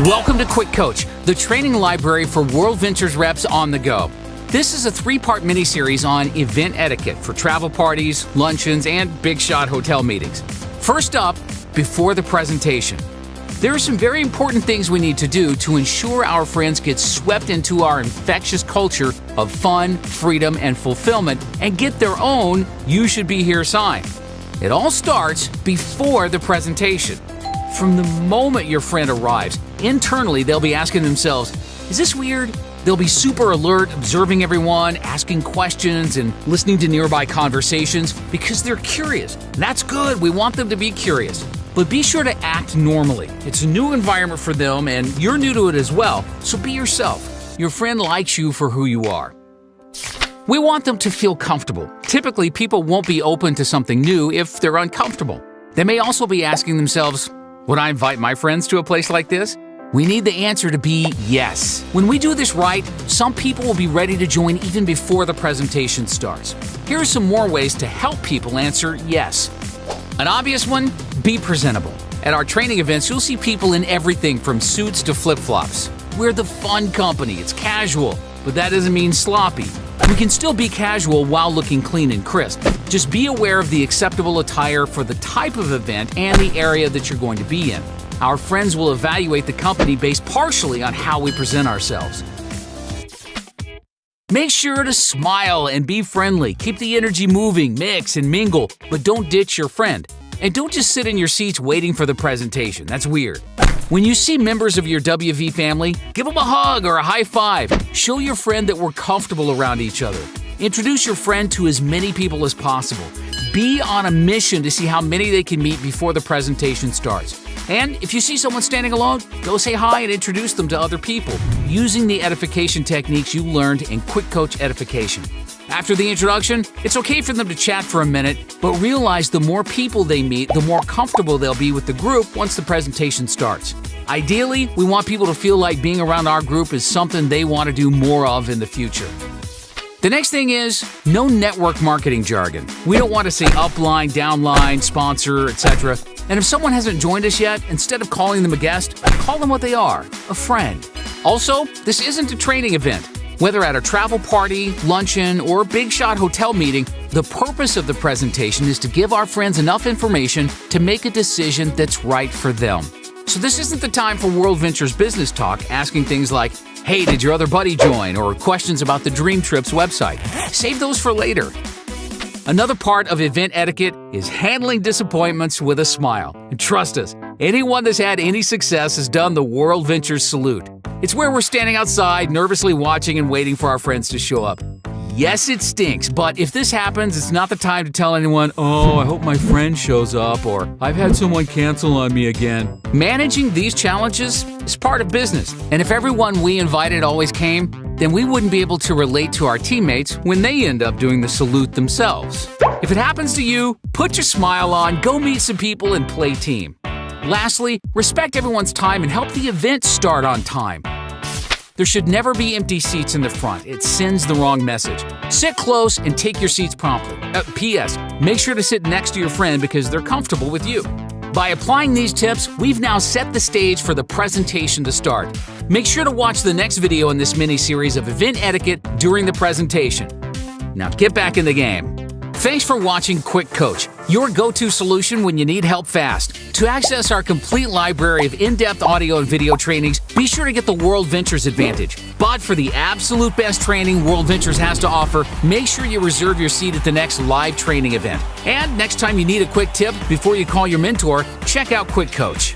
Welcome to QuickCoach, the training library for WorldVentures Reps on the go. This is a 3-part mini-series on event etiquette for travel parties, luncheons, and big-shot hotel meetings. First up, before the presentation. There are some very important things we need to do to ensure our friends get swept into our infectious culture of fun, freedom, and fulfillment and get their own "you should be here" sign. It all starts before the presentation. From the moment your friend arrives, internally they'll be asking themselves, "Is this weird?" They'll be super alert, observing everyone, asking questions, and listening to nearby conversations because they're curious. That's good. We want them to be curious. But be sure to act normally. It's a new environment for them, and you're new to it as well, so be yourself. Your friend likes you for who you are. We want them to feel comfortable. Typically, people won't be open to something new if they're uncomfortable. They may also be asking themselves, "Would I invite my friends to a place like this?" We need the answer to be yes. When we do this right, some people will be ready to join even before the presentation starts. Here are some more ways to help people answer yes. An obvious one, be presentable. At our training events, you'll see people in everything from suits to flip-flops. We're the fun company. It's casual, but that doesn't mean sloppy. We can still be casual while looking clean and crisp. Just be aware of the acceptable attire for the type of event and the area that you're going to be in. Our friends will evaluate the company based partially on how we present ourselves. Make sure to smile and be friendly. Keep the energy moving, mix and mingle, but don't ditch your friend. And don't just sit in your seats waiting for the presentation. That's weird. When you see members of your WV family, give them a hug or a high five. Show your friend that we're comfortable around each other. Introduce your friend to as many people as possible. Be on a mission to see how many they can meet before the presentation starts. And if you see someone standing alone, go say hi and introduce them to other people using the edification techniques you learned in QuickCoach Edification. After the introduction, it's okay for them to chat for a minute, but realize the more people they meet, the more comfortable they'll be with the group once the presentation starts. Ideally, we want people to feel like being around our group is something they want to do more of in the future. The next thing is no network marketing jargon. We don't want to say upline, downline, sponsor, etc. And if someone hasn't joined us yet, instead of calling them a guest, call them what they are, a friend. Also, this isn't a training event. Whether at a travel party, luncheon, or big shot hotel meeting, the purpose of the presentation is to give our friends enough information to make a decision that's right for them. So this isn't the time for WorldVentures business talk, asking things like, "Hey, did your other buddy join?" or questions about the Dream Trips website. Save those for later. Another part of event etiquette is handling disappointments with a smile. And trust us, anyone that's had any success has done the WorldVentures salute. It's where we're standing outside, nervously watching and waiting for our friends to show up. Yes, it stinks, but if this happens, it's not the time to tell anyone, "Oh, I hope my friend shows up," or "I've had someone cancel on me again." Managing these challenges is part of business, and if everyone we invited always came, then we wouldn't be able to relate to our teammates when they end up doing the salute themselves. If it happens to you, put your smile on, go meet some people, and play team. Lastly, respect everyone's time and help the event start on time. There should never be empty seats in the front. It sends the wrong message. Sit close and take your seats promptly. P.S. Make sure to sit next to your friend because they're comfortable with you. By applying these tips, we've now set the stage for the presentation to start. Make sure to watch the next video in this mini-series of event etiquette during the presentation. Now get back in the game. Thanks for watching QuickCoach, your go-to solution when you need help fast. To access our complete library of in-depth audio and video trainings, be sure to get the WorldVentures Advantage. But for the absolute best training WorldVentures has to offer, make sure you reserve your seat at the next live training event. And next time you need a quick tip before you call your mentor, check out QuickCoach.